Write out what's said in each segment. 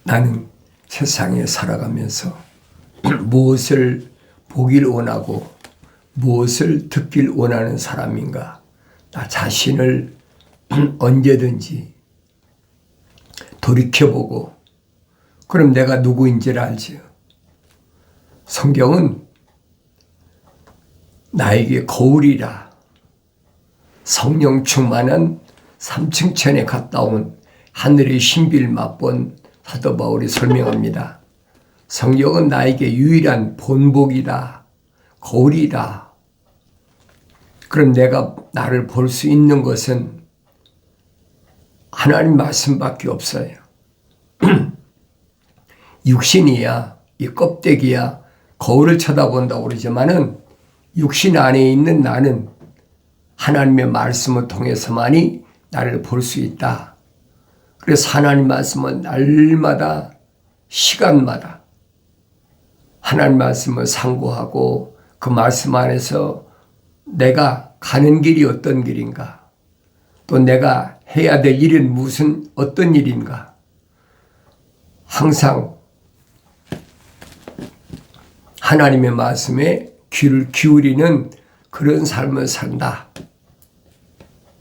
나는 세상에 살아가면서 무엇을 보길 원하고 무엇을 듣길 원하는 사람인가? 나 자신을 언제든지 돌이켜보고 그럼 내가 누구인지를 알지요. 성경은 나에게 거울이라 성령 충만한 삼층천에 갔다 온 하늘의 신비를 맛본 사도 바울이 설명합니다. 성경은 나에게 유일한 본보기다, 거울이다. 그럼 내가 나를 볼 수 있는 것은 하나님 말씀밖에 없어요. 육신이야, 이 껍데기야 거울을 쳐다본다고 그러지만은 육신 안에 있는 나는 하나님의 말씀을 통해서만이 나를 볼 수 있다. 그래서 하나님 말씀은 날마다 시간마다 하나님 말씀을 상고하고 그 말씀 안에서 내가 가는 길이 어떤 길인가, 또 내가 해야 될 일은 어떤 일인가, 항상 하나님의 말씀에 귀를 기울이는 그런 삶을 산다.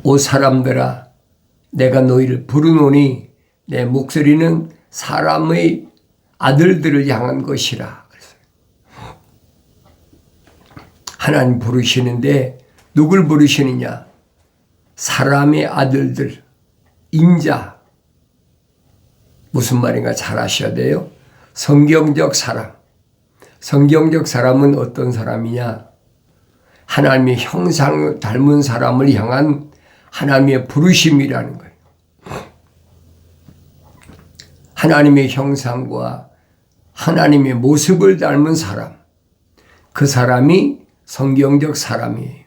오 사람들아, 내가 너희를 부르노니 내 목소리는 사람의 아들들을 향한 것이라. 하나님 부르시는데 누굴 부르시느냐? 사람의 아들들, 인자. 무슨 말인가 잘 아셔야 돼요. 성경적 사람. 성경적 사람은 어떤 사람이냐? 하나님의 형상을 닮은 사람을 향한 하나님의 부르심이라는 거예요. 하나님의 형상과 하나님의 모습을 닮은 사람. 그 사람이 성경적 사람이에요.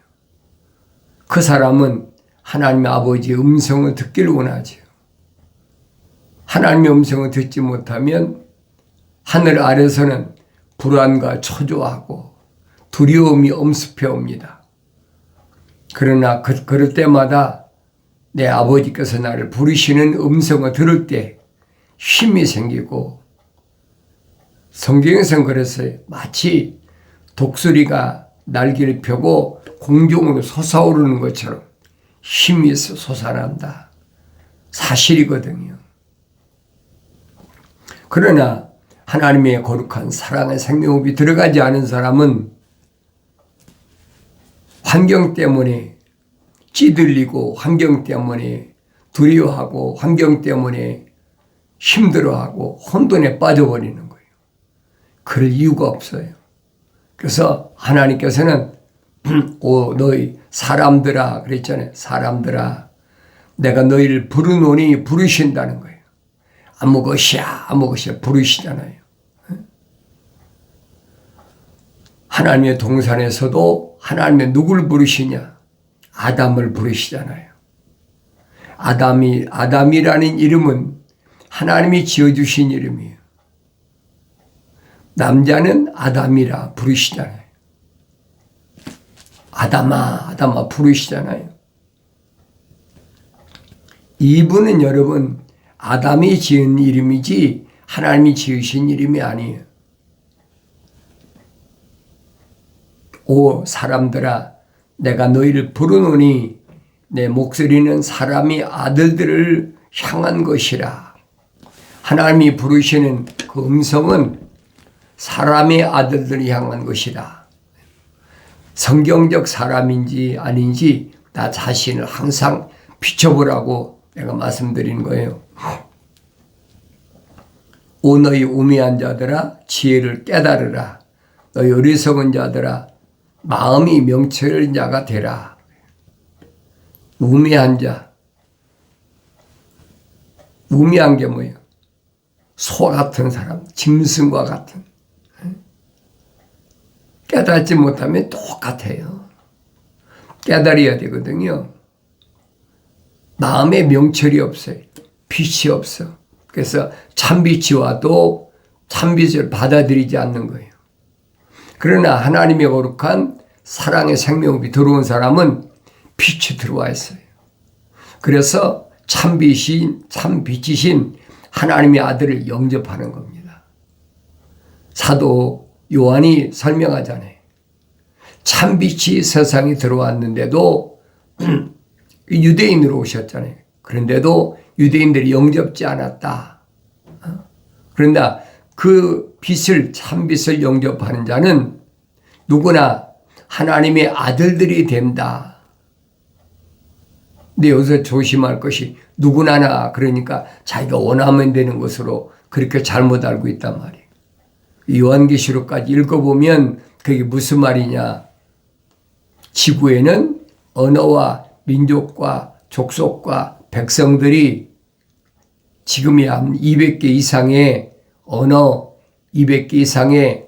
그 사람은 하나님 아버지의 음성을 듣기를 원하죠. 하나님의 음성을 듣지 못하면 하늘 아래서는 불안과 초조하고 두려움이 엄습해 옵니다. 그러나 그럴 때마다 내 아버지께서 나를 부르시는 음성을 들을 때 힘이 생기고, 성경에서는 그랬어요. 마치 독수리가 날개를 펴고 공중으로 솟아오르는 것처럼 힘이 솟아난다. 사실이거든요. 그러나 하나님의 거룩한 사랑의 생명호흡이 들어가지 않은 사람은 환경 때문에 찌들리고, 환경 때문에 두려워하고, 환경 때문에 힘들어하고 혼돈에 빠져버리는 거예요. 그럴 이유가 없어요. 그래서 하나님께서는 오 너희 사람들아 그랬잖아요. 사람들아, 내가 너희를 부르노니 부르신다는 거예요. 아무 것이야 부르시잖아요. 하나님의 동산에서도 하나님의 누구를 부르시냐? 아담을 부르시잖아요. 아담이라는 이름은 하나님이 지어주신 이름이에요. 남자는 아담이라 부르시잖아요. 아담아 부르시잖아요. 이분은 여러분 아담이 지은 이름이지 하나님이 지으신 이름이 아니에요. 오 사람들아, 내가 너희를 부르노니 내 목소리는 사람의 아들들을 향한 것이라. 하나님이 부르시는 그 음성은 사람의 아들들을 향한 것이라. 성경적 사람인지 아닌지 나 자신을 항상 비춰보라고 내가 말씀드린 거예요. 오 너희 우매한 자들아, 지혜를 깨달으라. 너희 어리석은 자들아, 마음이 명철한 자가 되라. 우매한 자. 우매한 게 뭐예요? 소 같은 사람, 짐승과 같은. 깨닫지 못하면 똑같아요. 깨달아야 되거든요. 마음에 명철이 없어요. 빛이 없어. 그래서 참빛이 와도 참빛을 받아들이지 않는 거예요. 그러나 하나님의 거룩한 사랑의 생명이 들어온 사람은 빛이 들어와 있어요. 그래서 참빛이신 하나님의 아들을 영접하는 겁니다. 사도 요한이 설명하잖아요. 참빛이 세상에 들어왔는데도 유대인으로 오셨잖아요. 그런데도 유대인들이 영접지 않았다. 그런데 그 빛을, 참빛을 영접하는 자는 누구나 하나님의 아들들이 된다. 근데 여기서 조심할 것이 누구나나, 그러니까 자기가 원하면 되는 것으로 그렇게 잘못 알고 있단 말이에요. 요한계시록까지 읽어보면 그게 무슨 말이냐. 지구에는 언어와 민족과 족속과 백성들이 지금이 한 200개 이상의 언어, 200개 이상의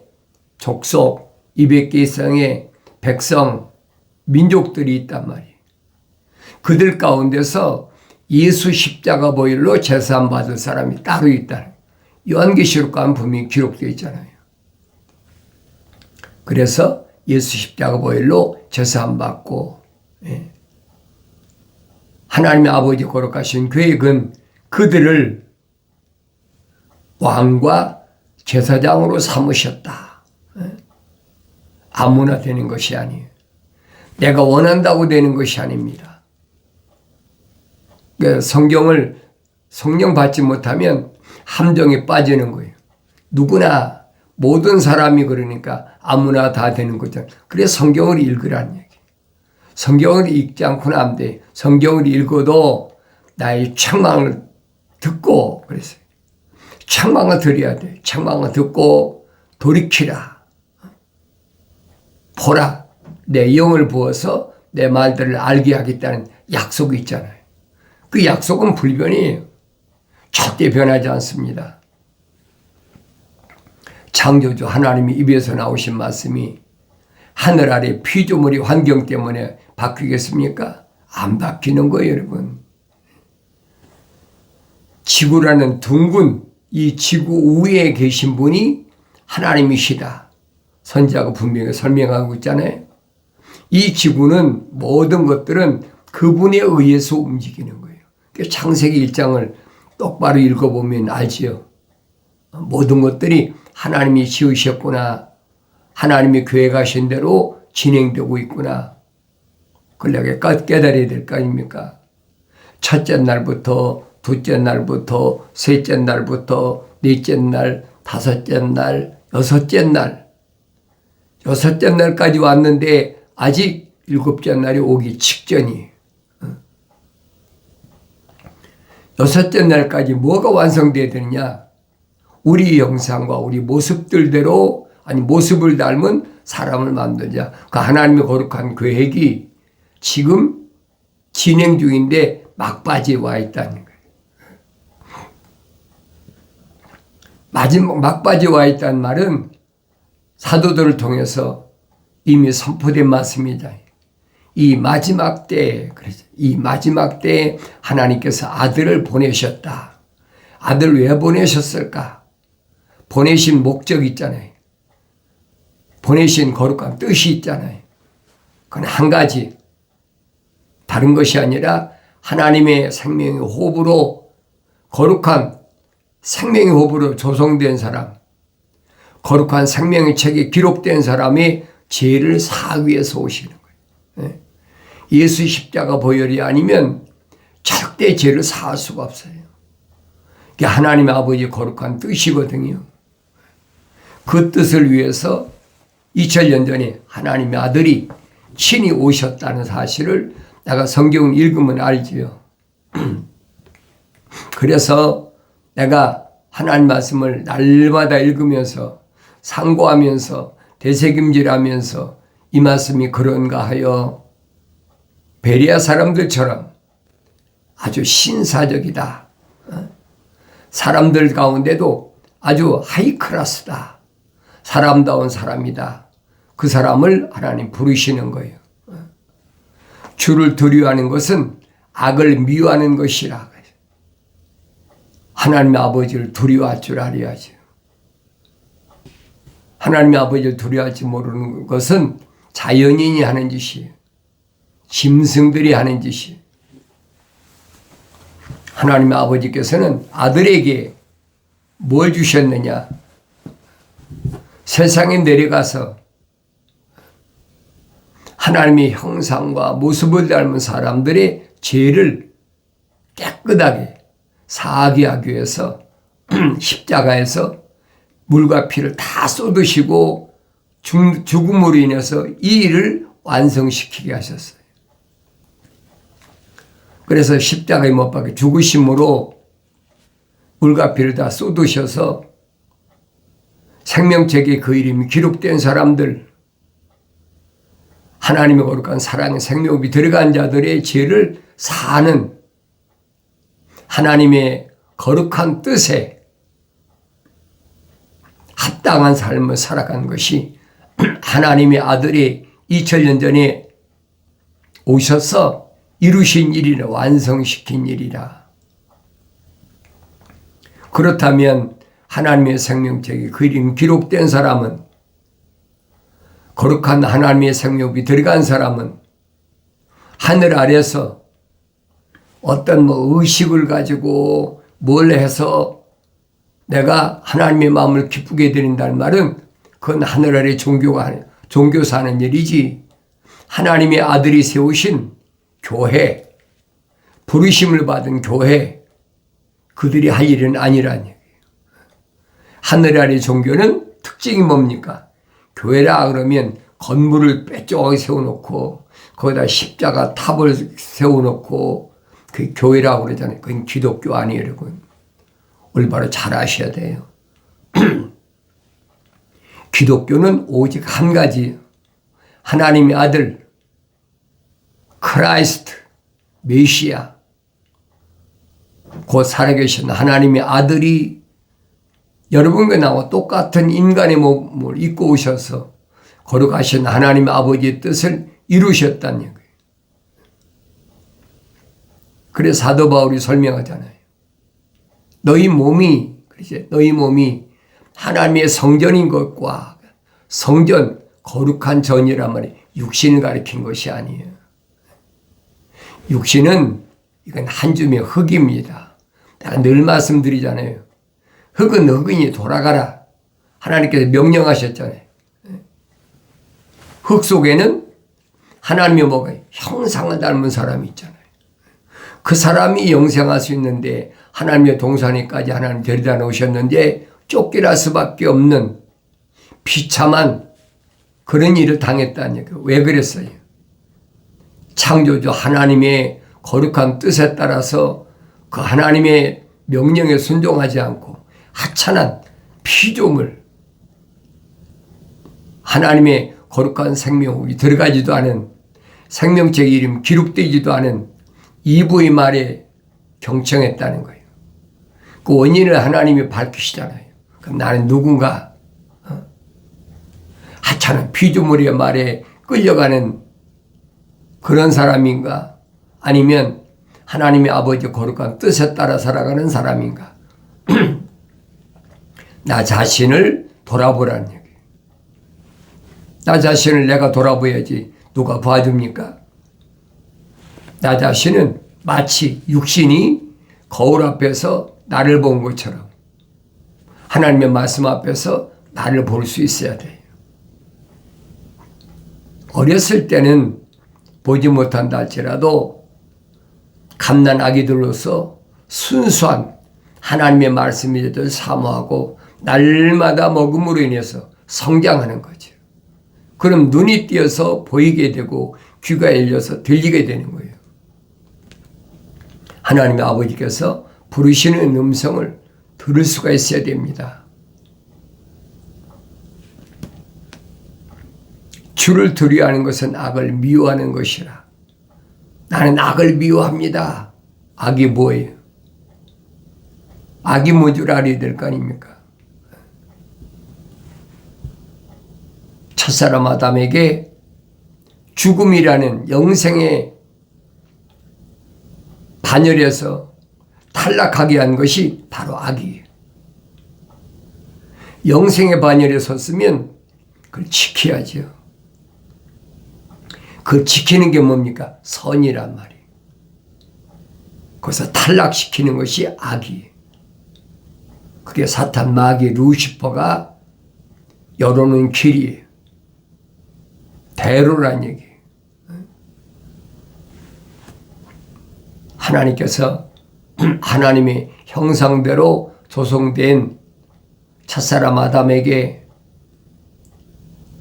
족속, 200개 이상의 백성, 민족들이 있단 말이에요. 그들 가운데서 예수 십자가 보혈로 제사함 받을 사람이 따로 있다는, 요한계시록 가면 분명히 기록되어 있잖아요. 그래서 예수 십자가 보혈로 제사함 받고, 하나님의 아버지 거룩하신 계획은 그들을 왕과 제사장으로 삼으셨다. 아무나 되는 것이 아니에요. 내가 원한다고 되는 것이 아닙니다. 성경을 성령 받지 못하면 함정에 빠지는 거예요. 누구나, 모든 사람이, 그러니까 아무나 다 되는 거잖아요. 그래서 성경을 읽으라는 얘기예요. 성경을 읽지 않고는 안 돼. 성경을 읽어도 나의 책망을 듣고, 그랬어요. 책망을 드려야 돼. 책망을 듣고 돌이키라. 보라. 내 영을 부어서 내 말들을 알게 하겠다는 약속이 있잖아요. 그 약속은 불변이에요. 절대 변하지 않습니다. 창조주 하나님의 입에서 나오신 말씀이 하늘 아래 피조물의 환경 때문에 바뀌겠습니까? 안 바뀌는 거예요, 여러분. 지구라는 둥근 이 지구 위에 계신 분이 하나님이시다. 선지자가 분명히 설명하고 있잖아요. 이 지구는, 모든 것들은 그분에 의해서 움직이는 거예요. 창세기 1장을 똑바로 읽어보면 알지요. 모든 것들이 하나님이 지으셨구나. 하나님이 계획하신 대로 진행되고 있구나. 그걸 내가 깨달아야 될 거 아닙니까? 첫째 날부터, 둘째 날부터, 셋째 날부터, 넷째 날, 다섯째 날, 여섯째 날. 여섯째 날까지 왔는데 아직 일곱째 날이 오기 직전이에요. 여섯째 날까지 뭐가 완성되어야 되느냐? 우리 형상과 우리 모습들대로, 아니 모습을 닮은 사람을 만들자. 그 하나님의 거룩한 계획이 지금 진행 중인데 막바지에 와 있다는 거예요. 마지막 막바지에 와 있다는 말은 사도들을 통해서 이미 선포된 말씀이다. 이 마지막 때에, 그래서 이 마지막 때에 하나님께서 아들을 보내셨다. 아들을 왜 보내셨을까? 보내신 목적이 있잖아요. 보내신 거룩한 뜻이 있잖아요. 그건 한 가지. 다른 것이 아니라 하나님의 생명의 호흡으로, 거룩한 생명의 호흡으로 조성된 사람, 거룩한 생명의 책에 기록된 사람이 죄를 사하기 위해서 오시는 거예요. 예수 십자가 보혈이 아니면 절대 죄를 사할 수가 없어요. 그게 하나님 아버지의 거룩한 뜻이거든요. 그 뜻을 위해서 2000년 전에 하나님의 아들이 친히 오셨다는 사실을 내가 성경을 읽으면 알지요. 그래서 내가 하나님 말씀을 날마다 읽으면서 상고하면서 되새김질하면서 이 말씀이 그런가 하여 베레아 사람들처럼 아주 신사적이다. 사람들 가운데도 아주 하이클래스다. 사람다운 사람이다. 그 사람을 하나님 부르시는 거예요. 주를 두려워하는 것은 악을 미워하는 것이라. 하나님의 아버지를 두려워할 줄 알아야죠. 하나님의 아버지를 두려워할지 모르는 것은 자연인이 하는 짓이에요. 짐승들이 하는 짓이에요. 하나님의 아버지께서는 아들에게 뭘 주셨느냐? 세상에 내려가서 하나님의 형상과 모습을 닮은 사람들의 죄를 깨끗하게 사하게 하기 위해서 십자가에서 물과 피를 다 쏟으시고 죽음으로 인해서 이 일을 완성시키게 하셨어요. 그래서 십자가에 못 박혀 죽으심으로 물과 피를 다 쏟으셔서 생명책에 그 이름이 기록된 사람들, 하나님의 거룩한 사랑의 생명이 들어간 자들의 죄를 사하는 하나님의 거룩한 뜻에 합당한 삶을 살아간 것이 하나님의 아들이 2000년 전에 오셔서 이루신 일이라, 완성시킨 일이라. 그렇다면 하나님의 생명책에 그 이름 기록된 사람은, 거룩한 하나님의 생명이 들어간 사람은 하늘 아래서 어떤 의식을 가지고 뭘 해서 내가 하나님의 마음을 기쁘게 드린다는 말은 그건 하늘 아래 종교사 하는 일이지, 하나님의 아들이 세우신 교회, 부르심을 받은 교회, 그들이 할 일은 아니라는 얘기예요. 하늘 아래 종교는 특징이 뭡니까? 교회라 그러면 건물을 빼쪽하게 세워놓고 거기다 십자가 탑을 세워놓고 그 교회라고 그러잖아요. 그건 기독교 아니에요, 여러분. 올바로 잘 아셔야 돼요. 기독교는 오직 한 가지, 하나님의 아들 크라이스트, 메시아, 곧 살아계신 하나님의 아들이 여러분과 나와 똑같은 인간의 몸을 입고 오셔서 거룩하신 하나님 아버지의 뜻을 이루셨다는 얘기예요. 그래서 사도 바울이 설명하잖아요. 너희 몸이 하나님의 성전인 것과, 성전, 거룩한 전이란 말이 육신을 가리킨 것이 아니에요. 육신은 이건 한 줌의 흙입니다. 내가 늘 말씀드리잖아요. 흙은 흙이니 돌아가라. 하나님께서 명령하셨잖아요. 흙 속에는 하나님의 뭐가 형상을 닮은 사람이 있잖아요. 그 사람이 영생할 수 있는데 하나님의 동산에까지 하나님 데려다 놓으셨는데 쫓겨날 수밖에 없는 비참한 그런 일을 당했다는 얘기예요. 왜 그랬어요? 창조주 하나님의 거룩한 뜻에 따라서 그 하나님의 명령에 순종하지 않고 하찮은 피조물, 하나님의 거룩한 생명이 들어가지도 않은, 생명책 이름 기록되지도 않은 이브의 말에 경청했다는 거예요. 그 원인을 하나님이 밝히시잖아요. 그럼 나는 누군가? 하찮은 피조물의 말에 끌려가는 그런 사람인가? 아니면 하나님의 아버지 거룩한 뜻에 따라 살아가는 사람인가? 나 자신을 돌아보라는 얘기예요. 나 자신을 내가 돌아봐야지 누가 봐줍니까? 나 자신은 마치 육신이 거울 앞에서 나를 본 것처럼 하나님의 말씀 앞에서 나를 볼 수 있어야 돼요. 어렸을 때는 보지 못한다 할지라도 갓난 아기들로서 순수한 하나님의 말씀을 사모하고 날마다 먹음으로 인해서 성장하는 거죠. 그럼 눈이 띄어서 보이게 되고 귀가 열려서 들리게 되는 거예요. 하나님의 아버지께서 부르시는 음성을 들을 수가 있어야 됩니다. 주를 두려워하는 것은 악을 미워하는 것이라. 나는 악을 미워합니다. 악이 뭐예요? 악이 뭔 줄 알아야 될 거 아닙니까? 첫사람 아담에게 죽음이라는 영생의 반열에서 탈락하게 한 것이 바로 악이에요. 영생의 반열에 섰으면 그걸 지켜야죠. 그걸 지키는 게 뭡니까? 선이란 말이에요. 거기서 탈락시키는 것이 악이에요. 그게 사탄 마귀 루시퍼가 열어놓은 길이에요. 대로란 얘기예요. 하나님께서 하나님의 형상대로 조성된 첫사람 아담에게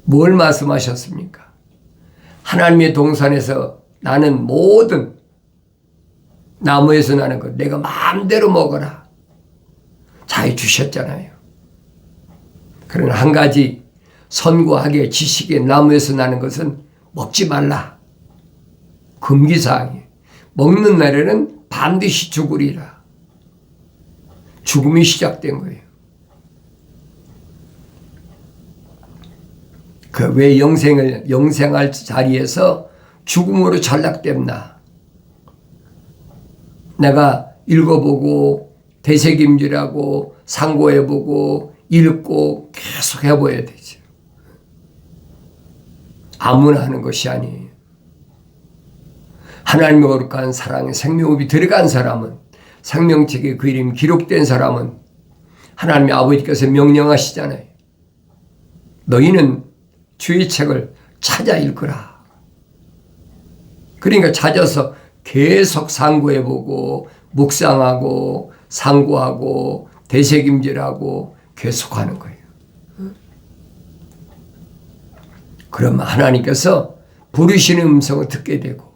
뭘 말씀하셨습니까? 하나님의 동산에서 나는 모든 나무에서 나는 것 내가 마음대로 먹어라. 잘 주셨잖아요. 그러나 한 가지 선과 악의 지식의 나무에서 나는 것은 먹지 말라. 금기사항이에요. 먹는 날에는 반드시 죽으리라. 죽음이 시작된 거예요. 그 왜 영생할 자리에서 죽음으로 전락됐나? 내가 읽어보고 되새김질하고 상고해보고 읽고 계속 해봐야 되죠. 아무나 하는 것이 아니에요. 하나님의 거룩한 사랑의 생명흡이 들어간 사람은, 생명책에 그 이름이 기록된 사람은 하나님의 아버지께서 명령하시잖아요. 너희는 주의 책을 찾아 읽으라. 그러니까 찾아서 계속 상고해보고 묵상하고 상고하고 되새김질하고 계속하는 거예요. 그러면 하나님께서 부르시는 음성을 듣게 되고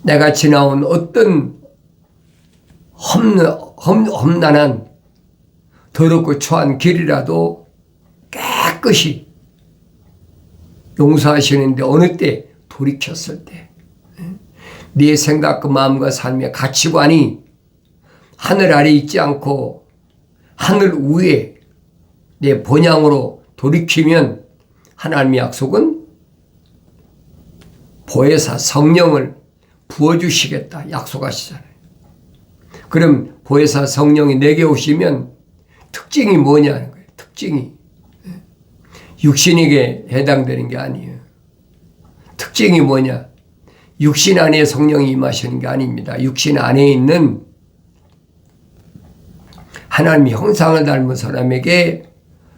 내가 지나온 어떤 험난한 더럽고 초한 길이라도 깨끗이 용서하시는데 어느 때 돌이켰을 때 네 생각과 마음과 삶의 가치관이 하늘 아래 있지 않고 하늘 위에 내 본향으로 돌이키면 하나님의 약속은 보혜사 성령을 부어주시겠다 약속하시잖아요. 그럼 보혜사 성령이 내게 오시면 특징이 뭐냐는 거예요. 특징이 육신에게 해당되는 게 아니에요. 특징이 뭐냐? 육신 안에 성령이 임하시는 게 아닙니다. 육신 안에 있는 하나님의 형상을 닮은 사람에게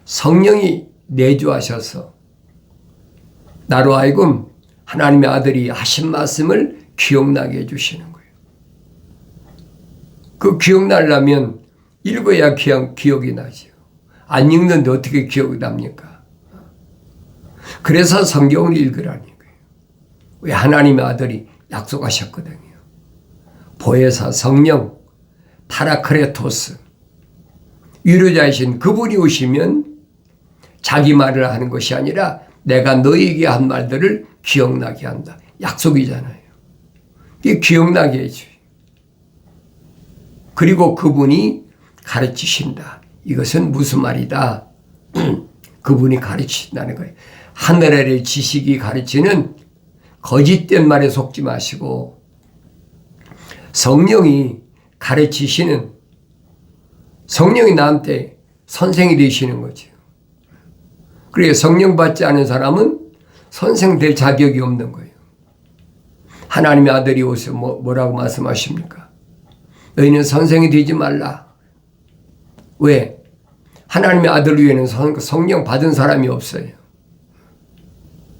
성령이 내주하셔서 나로 하여금 하나님의 아들이 하신 말씀을 기억나게 해주시는 거예요. 그 기억나려면 읽어야 기억이 나죠. 안 읽는데 어떻게 기억이 납니까? 그래서 성경을 읽으라는 거예요. 왜 하나님의 아들이 약속하셨거든요. 보혜사 성령 파라크레토스 위로자이신 그분이 오시면 자기 말을 하는 것이 아니라 내가 너에게 한 말들을 기억나게 한다. 약속이잖아요. 이게 기억나게 해줘요. 그리고 그분이 가르치신다. 이것은 무슨 말이다? 그분이 가르치신다는 거예요. 하늘 아래 지식이 가르치는 거짓된 말에 속지 마시고 성령이 가르치시는 성령이 나한테 선생이 되시는 거죠. 그래서 성령 받지 않은 사람은 선생 될 자격이 없는 거예요. 하나님의 아들이 오셔서 뭐라고 말씀하십니까? 너희는 선생이 되지 말라. 왜? 하나님의 아들 위에는 성령 받은 사람이 없어요.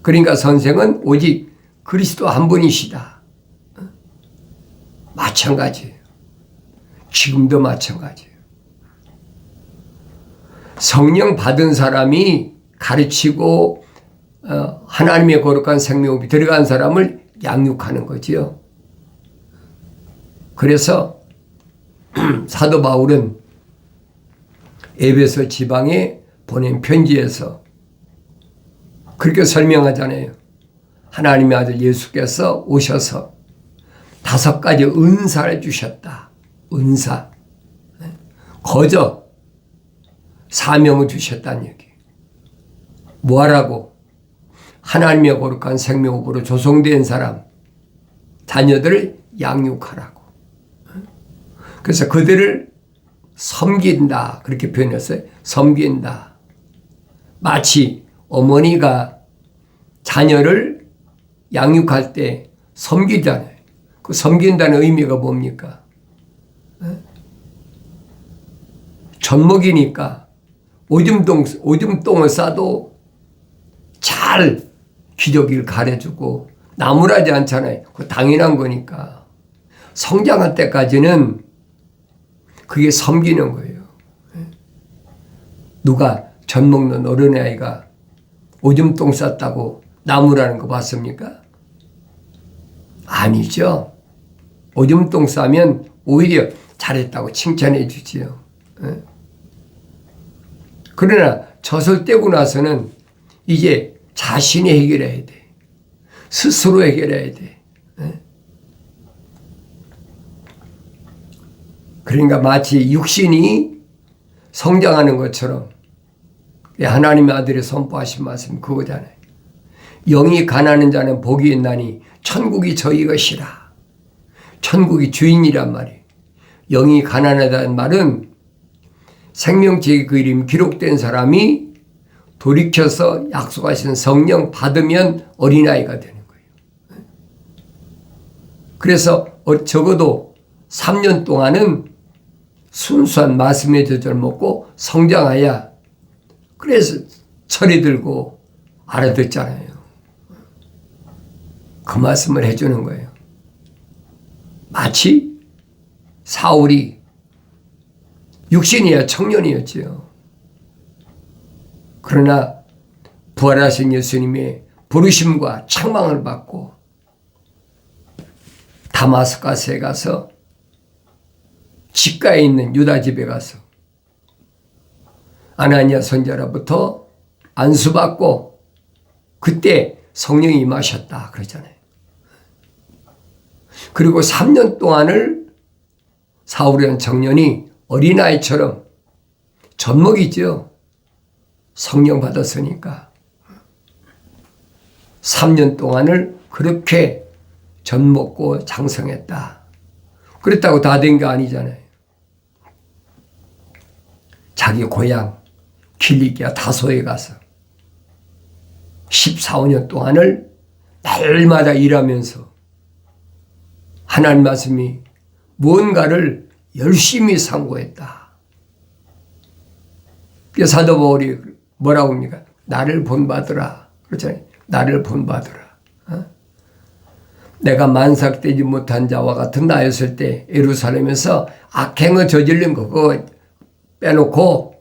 그러니까 선생은 오직 그리스도 한 분이시다. 마찬가지예요. 지금도 마찬가지예요. 성령 받은 사람이 가르치고 하나님의 거룩한 생명이 들어간 사람을 양육하는 거지요. 그래서 사도 바울은 에베소 지방에 보낸 편지에서 그렇게 설명하잖아요. 하나님의 아들 예수께서 오셔서 5가지 은사를 주셨다. 은사. 거저 사명을 주셨다는 얘기. 뭐하라고? 하나님의 거룩한 생명으로 조성된 사람, 자녀들을 양육하라고. 그래서 그들을 섬긴다. 그렇게 표현했어요. 섬긴다. 마치 어머니가 자녀를 양육할 때 섬기잖아요. 그 섬긴다는 의미가 뭡니까? 젖먹이니까 오줌똥을 싸도 잘 기저귀를 가려주고 나무라지 않잖아요. 그거 당연한 거니까. 성장할 때까지는 그게 섬기는 거예요. 누가 젖먹는 어린아이가 오줌똥 쌌다고 나무라는 거 봤습니까? 아니죠. 오줌똥 싸면 오히려 잘했다고 칭찬해 주지요. 그러나 젖을 떼고 나서는 이제 자신이 해결해야 돼. 스스로 해결해야 돼. 그러니까 마치 육신이 성장하는 것처럼 하나님의 아들이 선포하신 말씀 그거잖아요. 영이 가난한 자는 복이 있나니 천국이 저희 것이라. 천국이 주인이란 말이에요. 영이 가난하다는 말은 생명책의 그 이름 기록된 사람이 돌이켜서 약속하신 성령 받으면 어린아이가 되는 거예요. 그래서 적어도 3년 동안은 순수한 말씀의 젖을 먹고 성장해야 그래서 철이 들고 알아듣잖아요. 그 말씀을 해주는 거예요. 마치 사울이 육신이야 청년이었지요. 그러나 부활하신 예수님의 부르심과 책망을 받고 다마스커스에 가서 집가에 있는 유다 집에 가서 아나니아 선지자로부터 안수받고 그때 성령이 임하셨다 그러잖아요. 그리고 3년 동안을 사울이라는 청년이 어린아이처럼 젖먹이죠. 성령 받았으니까 3년 동안을 그렇게 젖먹고 장성했다. 그랬다고 다 된 게 아니잖아요. 자기 고향 길리기아 다소에 가서 14~15년 동안을 날마다 일하면서 하나님 말씀이 무언가를 열심히 상고했다. 사도 바울이 뭐라고 합니까? 나를 본받으라. 그렇잖아요. 나를 본받으라. 내가 만삭되지 못한 자와 같은 나였을 때 예루살렘에서 악행을 저지른 거 그거 빼놓고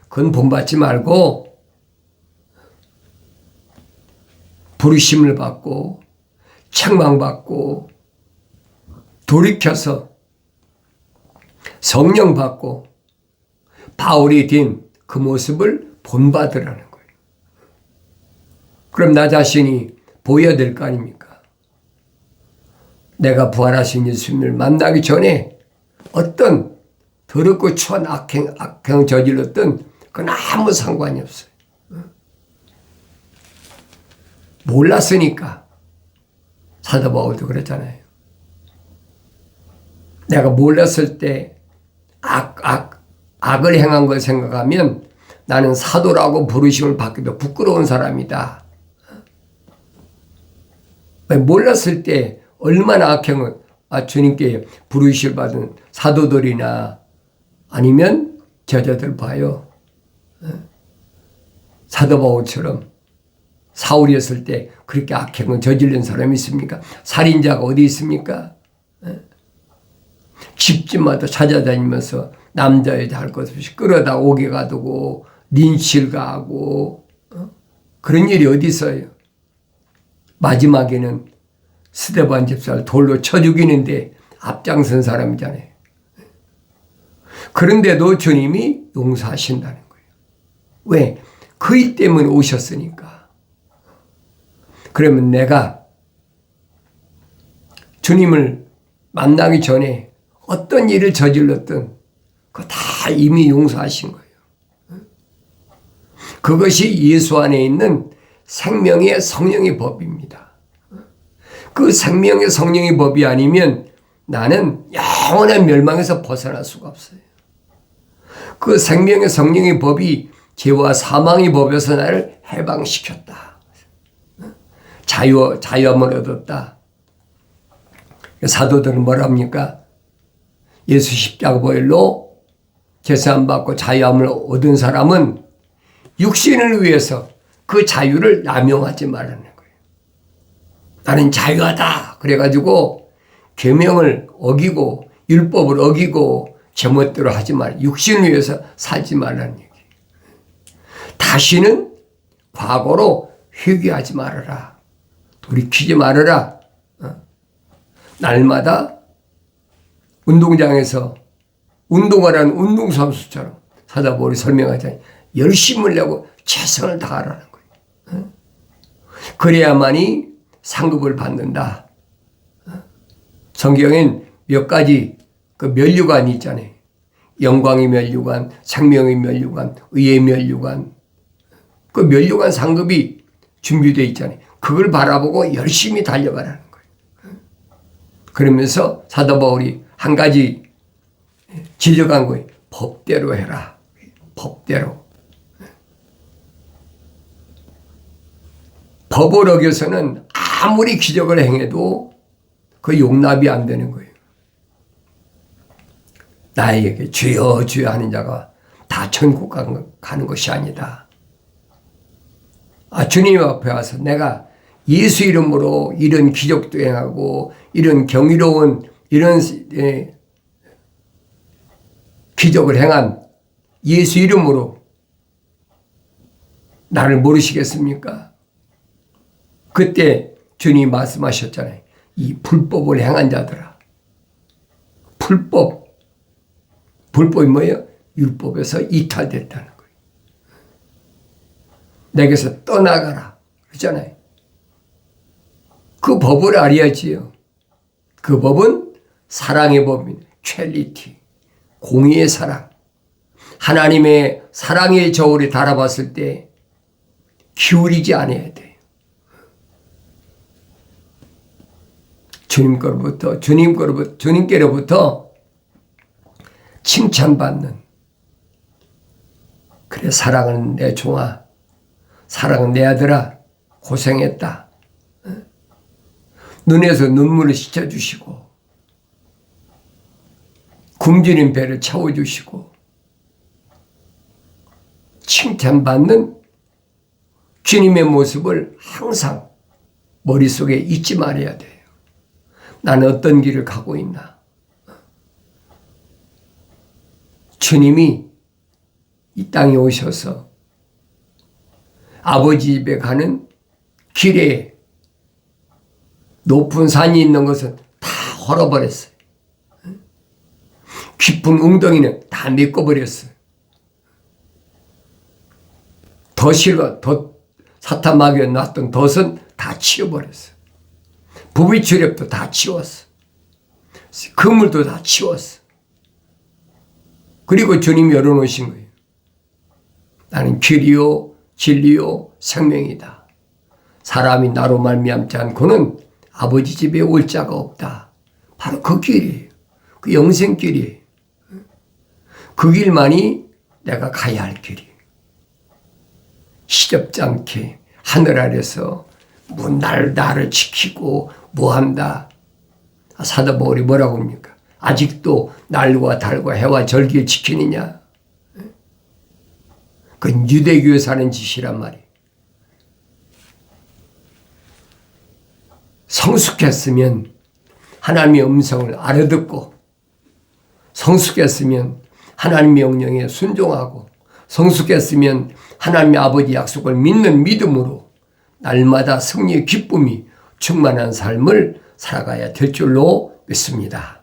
그건 본받지 말고 부르심을 받고 책망받고 돌이켜서 성령 받고 바울이 된 그 모습을 본받으라는 거예요. 그럼 나 자신이 보여야 될 거 아닙니까? 내가 부활하신 예수님을 만나기 전에 어떤 더럽고 추한 악행 저질렀던 그건 아무 상관이 없어요. 몰랐으니까. 사도 바울도 그랬잖아요. 내가 몰랐을 때 악을 행한 걸 생각하면 나는 사도라고 부르심을 받기도 부끄러운 사람이다. 몰랐을 때 얼마나 악행을 주님께 부르심을 받은 사도들이나 아니면 제자들 봐요. 사도 바울처럼 사울이었을 때 그렇게 악행을 저지른 사람이 있습니까? 살인자가 어디 있습니까? 집집마다 찾아다니면서 남자 여자 할 것 없이 끌어다 옥에 가두고 린치를 가하고 그런 일이 어디 있어요? 마지막에는 스데반 집사를 돌로 쳐 죽이는데 앞장선 사람이잖아요. 그런데도 주님이 용서하신다는 거예요. 왜? 그 일 때문에 오셨으니까. 그러면 내가 주님을 만나기 전에 어떤 일을 저질렀든 그거 다 이미 용서하신 거예요. 그것이 예수 안에 있는 생명의 성령의 법입니다. 그 생명의 성령의 법이 아니면 나는 영원한 멸망에서 벗어날 수가 없어요. 그 생명의 성령의 법이 죄와 사망의 법에서 나를 해방시켰다. 자유함을 얻었다. 사도들은 뭐랍니까? 예수 십자가 보혈로 제사함 받고 자유함을 얻은 사람은 육신을 위해서 그 자유를 남용하지 말라는 거예요. 나는 자유하다 그래가지고 계명을 어기고 율법을 어기고 제멋대로 하지 말라. 육신을 위해서 살지 말라는 얘기예요. 다시는 과거로 회귀하지 말아라. 돌이키지 말아라. 날마다 운동장에서 운동을 하는 운동선수처럼 사자바울이 설명하자니 열심을 내고 최선을 다하라는 거예요. 그래야만이 상급을 받는다. 성경엔 몇 가지 그 면류관이 있잖아요. 영광의 면류관, 생명의 면류관, 의의 면류관. 그 면류관 상급이 준비되어 있잖아요. 그걸 바라보고 열심히 달려가라는 거예요. 그러면서 사도 바울이 한 가지 지적한 거예요. 법대로 해라. 법대로. 법을 어겨서는 아무리 기적을 행해도 그 용납이 안 되는 거예요. 나에게 주여 주여 하는 자가 다 천국 가는 것이 아니다. 주님 앞에 와서 내가 예수 이름으로 이런 기적도 행하고 이런 경이로운 이런 기적을 행한 예수 이름으로 나를 모르시겠습니까? 그때 주님이 말씀하셨잖아요. 이 불법을 행한 자들아. 불법이 뭐예요? 율법에서 이탈됐다는 거예요. 내게서 떠나가라. 그러잖아요. 그 법을 알아야지요. 그 법은 사랑의 법입니다. 첼리티. 공의의 사랑. 하나님의 사랑의 저울에 달아봤을 때 기울이지 않아야 돼요. 주님께로부터 칭찬받는, 그래 사랑은 내 종아, 사랑은 내 아들아, 고생했다. 눈에서 눈물을 씻어주시고 굶주린 배를 채워주시고 칭찬받는 주님의 모습을 항상 머릿속에 잊지 말아야 돼요. 나는 어떤 길을 가고 있나. 주님이 이 땅에 오셔서 아버지 집에 가는 길에 높은 산이 있는 것은 다 헐어버렸어요. 깊은 웅덩이는 다 메꿔버렸어요. 사탄 마귀에 놨던 덫은 다 치워버렸어요. 부비출입도 다 치웠어. 그물도 다 치웠어. 그리고 주님이 열어놓으신 거예요. 나는 길이요 진리요 생명이다. 사람이 나로 말미암지 않고는 아버지 집에 올 자가 없다. 바로 그 길이에요. 그 영생길이에요. 그 길만이 내가 가야 할 길이에요. 시접지 않게 하늘 아래서 나를 지키고 뭐한다. 사도 바울이 뭐라고 합니까? 아직도 날과 달과 해와 절기를 지키느냐? 그건 유대교에서 하는 짓이란 말이에요. 성숙했으면 하나님의 음성을 알아듣고, 성숙했으면 하나님의 명령에 순종하고, 성숙했으면 하나님의 아버지 약속을 믿는 믿음으로 날마다 승리의 기쁨이 충만한 삶을 살아가야 될 줄로 믿습니다.